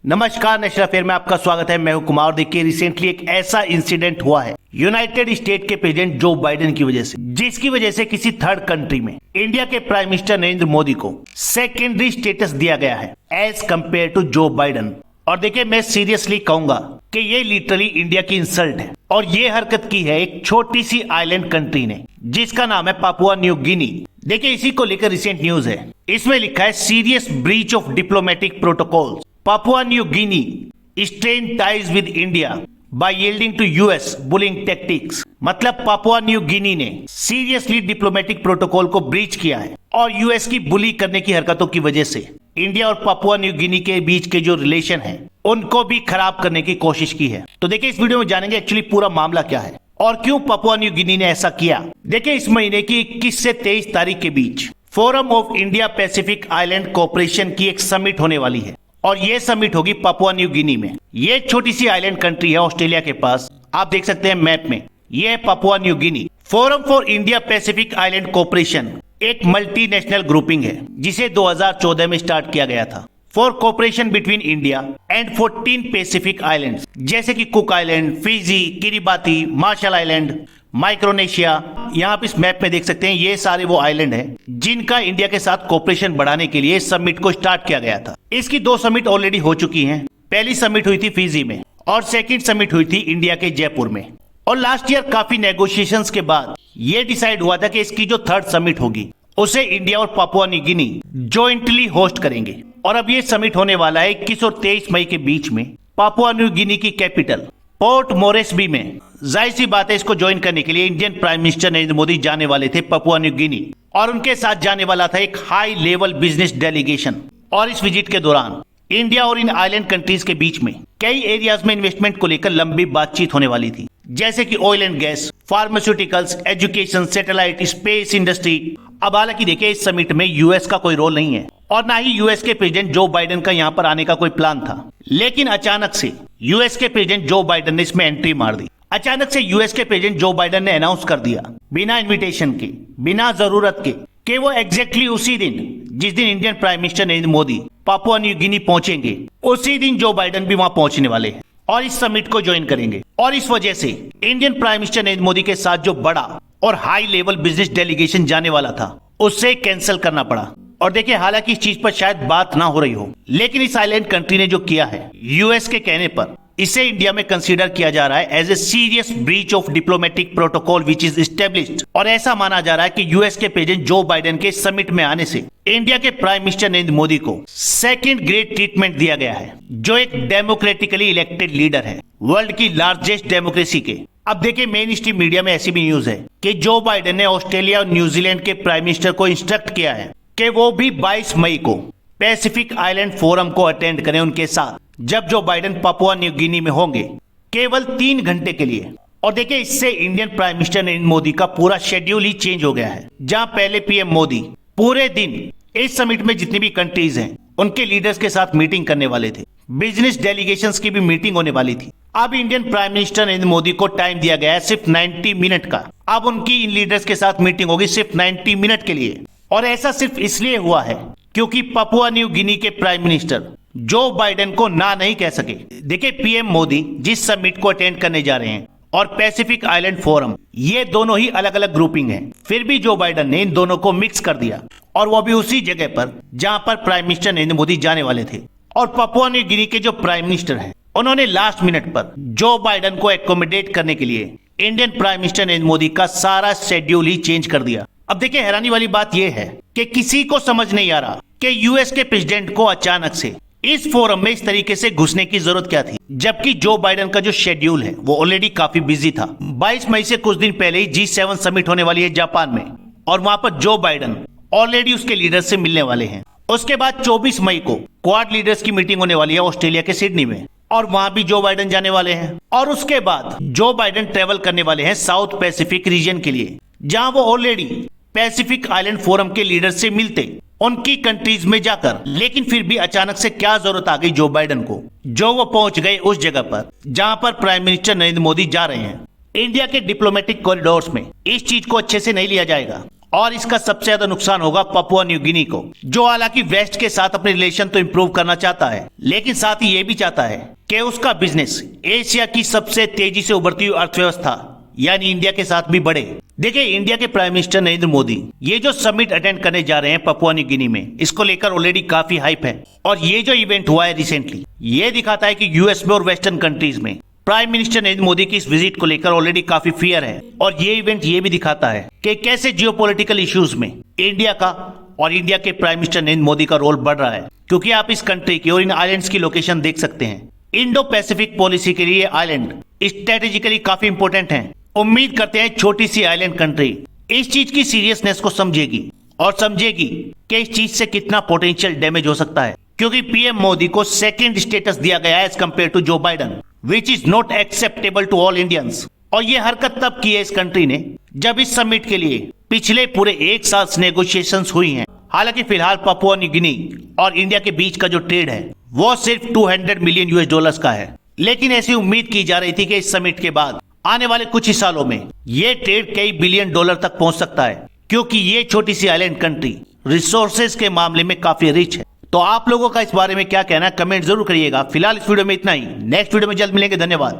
नमस्कार, national affair में आपका स्वागत है। मैं हूं कुमार। देखिए, रिसेंटली एक ऐसा इंसिडेंट हुआ है यूनाइटेड स्टेट के प्रेसिडेंट जो बाइडेन की वजह से, जिसकी वजह से किसी थर्ड कंट्री में इंडिया के प्राइम मिनिस्टर नरेंद्र मोदी को सेकेंडरी स्टेटस दिया गया है as compare to Joe Biden. और देखिए, मैं सीरियसली कहूंगा कि ये लिटरली इंडिया की इंसल्ट है। और ये हरकत की है एक छोटी सी आइलैंड कंट्री ने जिसका नाम है पापुआ न्यू गिनी। देखिए, इसी को लेकर रिसेंट न्यूज है। इसमें लिखा है serious breach of diplomatic protocol. Papua New Guinea strained ties with India by yielding to US bullying tactics। मतलब पापुआ न्यू गिनी ने सीरियसली डिप्लोमेटिक प्रोटोकॉल को ब्रीच किया है और यूएस की बुली करने की हरकतों की वजह से इंडिया और पापुआ न्यू गिनी के बीच के जो रिलेशन है उनको भी खराब करने की कोशिश की है। तो देखिए, इस वीडियो में जानेंगे एक्चुअली पूरा मामला क्या है और क्यों पापुआ न्यू गिनी ने ऐसा किया। देखिए, इस महीने की 21 से 23 तारीख के बीच forum of India Pacific island cooperation की एक समिट होने वाली है और ये समिट होगी पापुआ न्यू गिनी में। ये छोटी सी आइलैंड कंट्री है ऑस्ट्रेलिया के पास। आप देख सकते हैं मैप में, ये है Papua New Guinea. Forum for India Pacific island cooperation एक मल्टीनेशनल ग्रुपिंग है जिसे 2014 में स्टार्ट किया गया था for cooperation between India and 14 Pacific islands, जैसे कि Cook island, Fiji, Kiribati, Marshall island, Micronesia. यहाँ आप इस मैप में देख सकते हैं, ये सारे वो आइलैंड हैं जिनका इंडिया के साथ कोऑपरेशन बढ़ाने के लिए समिट को स्टार्ट किया गया था। इसकी 2 समिट ऑलरेडी हो चुकी हैं। पहली समिट हुई थी फिजी में और सेकंड समिट हुई थी इंडिया के जयपुर में। और लास्ट ईयर काफी नेगोशिएशंस के बाद ये डिसाइड हुआ था कि इसकी जो थर्ड समिट होगी उसे इंडिया और पापुआ न्यू गिनी जॉइंटली होस्ट करेंगे। और अब ये समिट होने वाला है 21 और 23 मई के बीच में पापुआ न्यू गिनी की कैपिटल पोर्ट मोरेस्बी में। जाहिर सी बात है, इसको ज्वाइन करने के लिए Indian prime minister Narendra Modi जाने वाले थे पापुआ न्यू गिनी और उनके साथ जाने वाला था एक हाई लेवल बिजनेस डेलीगेशन। और इस विजिट के दौरान इंडिया और इन आइलैंड कंट्रीज के बीच में कई एरियाज में इन्वेस्टमेंट को लेकर लंबी बातचीत होने वाली थी, जैसे कि oil and gas, pharmaceuticals, education, satellite, space industry. अब हालांकि देखिए, इस समिट में यूएस का कोई रोल नहीं है और ना ही यूएस के प्रेसिडेंट जो बाइडेन का यहाँ पर आने का कोई प्लान था। लेकिन अचानक से यूएस के प्रेसिडेंट जो बाइडेन ने इसमें एंट्री मार दी। अचानक से यूएस के प्रेसिडेंट जो बाइडेन ने अनाउंस कर दिया बिना इन्विटेशन के, बिना जरूरत के, कि वो एग्जैक्टली उसी दिन जिस दिन Indian prime minister Narendra Modi Papua New गिनी पहुंचेंगे, उसी दिन जो बाइडेन भी वहां पहुंचने वाले हैं और इस समिट को ज्वाइन करेंगे। और इस वजह से Indian prime minister Narendra Modi के साथ जो बड़ा और हाई लेवल बिजनेस डेलीगेशन जाने वाला था उससे कैंसिल करना पड़ा। और देखिए, हालांकि इस चीज पर शायद बात ना हो रही हो, लेकिन इस आइलैंड कंट्री ने जो किया है यूएस के कहने पर, इसे इंडिया में कंसीडर किया जा रहा है as a serious breach of diplomatic protocol which is established. और ऐसा माना जा रहा है कि यूएस के प्रेसिडेंट जो बाइडेन के समिट में आने से इंडिया के प्राइम मिनिस्टर नरेंद्र मोदी को सेकंड ग्रेड ट्रीटमेंट दिया गया है, जो एक डेमोक्रेटिकली इलेक्टेड लीडर है वर्ल्ड की लार्जेस्ट डेमोक्रेसी के। अब देखिए, मेन स्ट्रीम मीडिया में ऐसी भी न्यूज है कि जो बाइडेन ने ऑस्ट्रेलिया और न्यूजीलैंड के प्राइम मिनिस्टर को इंस्ट्रक्ट किया है कि वो भी 22 मई को पैसिफिक आइलैंड फोरम को अटेंड करें उनके साथ, जब जो बाइडेन पापुआ न्यू गिनी में होंगे, केवल 3 घंटे के लिए। और देखिए, इससे Indian prime minister Narendra Modi का पूरा शेड्यूल ही चेंज हो गया है। जहां पहले पीएम मोदी पूरे दिन इस समिट में जितनी भी कंट्रीज हैं उनके लीडर्स के साथ मीटिंग करने वाले थे, बिजनेस डेलीगेशंस की भी मीटिंग होने वाली थी। अब Indian prime minister Narendra Modi को टाइम दिया गया है सिर्फ 90 मिनट का। अब उनकी इन लीडर्स के साथ मीटिंग होगी सिर्फ 90 मिनट के लिए। और ऐसा सिर्फ इसलिए हुआ है क्योंकि पापुआ न्यू गिनी के प्राइम मिनिस्टर जो बाइडेन को ना नहीं कह सके। देखिए, पीएम मोदी जिस समिट को अटेंड करने जा रहे हैं और पैसिफिक आइलैंड फोरम, ये दोनों ही अलग अलग ग्रुपिंग हैं। फिर भी जो बाइडेन ने इन दोनों को मिक्स कर दिया और वो भी उसी जगह पर जहां पर प्राइम मिनिस्टर नरेंद्र मोदी जाने वाले थे। और पापुआ न्यू गिनी के जो प्राइम मिनिस्टर हैं उन्होंने लास्ट मिनट पर जो बाइडेन को एकोमोडेट करने के लिए Indian prime minister Narendra Modi का सारा शेड्यूल ही चेंज कर दिया। अब देखिए, हैरानी वाली बात यह है कि किसी को समझ नहीं आ रहा कि यूएस के प्रेसिडेंट को अचानक से इस फोरम में इस तरीके से घुसने की जरूरत क्या थी, जबकि जो बाइडेन का जो शेड्यूल है वो ऑलरेडी काफी बिजी था। 22 मई से कुछ दिन पहले ही G7 समिट होने वाली है जापान में और वहां पर जो बाइडेन ऑलरेडी उसके लीडर्स से मिलने वाले हैं। उसके बाद 24 मई को क्वाड लीडर्स की मीटिंग होने वाली है ऑस्ट्रेलिया के सिडनी में और वहां भी जो बाइडेन जाने वाले हैं। और उसके बाद जो बाइडेन ट्रेवल करने वाले हैं साउथ पैसिफिक रीजन के लिए, जहां वो ऑलरेडी पैसिफिक आइलैंड फोरम के लीडर से मिलते उनकी कंट्रीज में जाकर। लेकिन फिर भी अचानक से क्या जरूरत आ गई जो बाइडेन को, जो वो पहुंच गए उस जगह पर जहां पर प्राइम मिनिस्टर नरेंद्र मोदी जा रहे हैं। इंडिया के डिप्लोमेटिक कॉरिडोर्स में इस चीज को अच्छे से नहीं लिया जाएगा और इसका सबसे ज्यादा नुकसान होगा पपुआ न्यू गिनी को, जो हालांकि वेस्ट के साथ अपने रिलेशन तो इंप्रूव करना चाहता है, लेकिन साथ ही ये भी चाहता है कि उसका बिजनेस एशिया की सबसे तेजी से उभरती हुई अर्थव्यवस्था यानी इंडिया के साथ भी बढ़े। देखिए, इंडिया के प्राइम मिनिस्टर नरेंद्र मोदी ये जो समिट अटेंड करने जा रहे हैं पपुआ न्यू गिनी में, इसको लेकर ऑलरेडी काफी हाइप है। और ये जो इवेंट हुआ है रिसेंटली, ये दिखाता है कि यूएस में और वेस्टर्न कंट्रीज में प्राइम मिनिस्टर नरेंद्र मोदी की इस विजिट को लेकर ऑलरेडी काफी फियर है। और ये इवेंट ये भी दिखाता है कि कैसे जियोपॉलिटिकल इश्यूज में इंडिया का और इंडिया के प्राइम मिनिस्टर नरेंद्र मोदी का रोल बढ़ रहा है। क्योंकि आप इस कंट्री की और इन आइलैंड्स की लोकेशन देख सकते हैं। इंडो पैसिफिक पॉलिसी के लिए आइलैंड स्ट्रेटेजिकली काफी इंपोर्टेंट है। उम्मीद करते हैं छोटी सी आइलैंड कंट्री इस चीज की सीरियसनेस को समझेगी और समझेगी कि इस चीज से कितना पोटेंशियल डैमेज हो सकता है। क्योंकि पीएम मोदी को सेकंड स्टेटस दिया गया है as compare to Joe Biden, which is not acceptable to all Indians. और ये हरकत तब की है इस कंट्री ने जब इस समिट के लिए पिछले पूरे 1 साल से नेगोशिएशंस हुई हैं। हालांकि फिलहाल पपुआ न्यू गिनी और इंडिया के बीच का जो ट्रेड है वो सिर्फ $200 मिलियन US का है। लेकिन ऐसी उम्मीद की जा रही थी कि इस समिट के बाद आने वाले कुछ ही सालों में ये ट्रेड कई बिलियन डॉलर तक पहुंच सकता है, क्योंकि ये छोटी सी आइलैंड कंट्री रिसोर्सेज के मामले में काफी रिच है। तो आप लोगों का इस बारे में क्या कहना है, कमेंट जरूर करिएगा। फिलहाल इस वीडियो में इतना ही। नेक्स्ट वीडियो में जल्द मिलेंगे। धन्यवाद।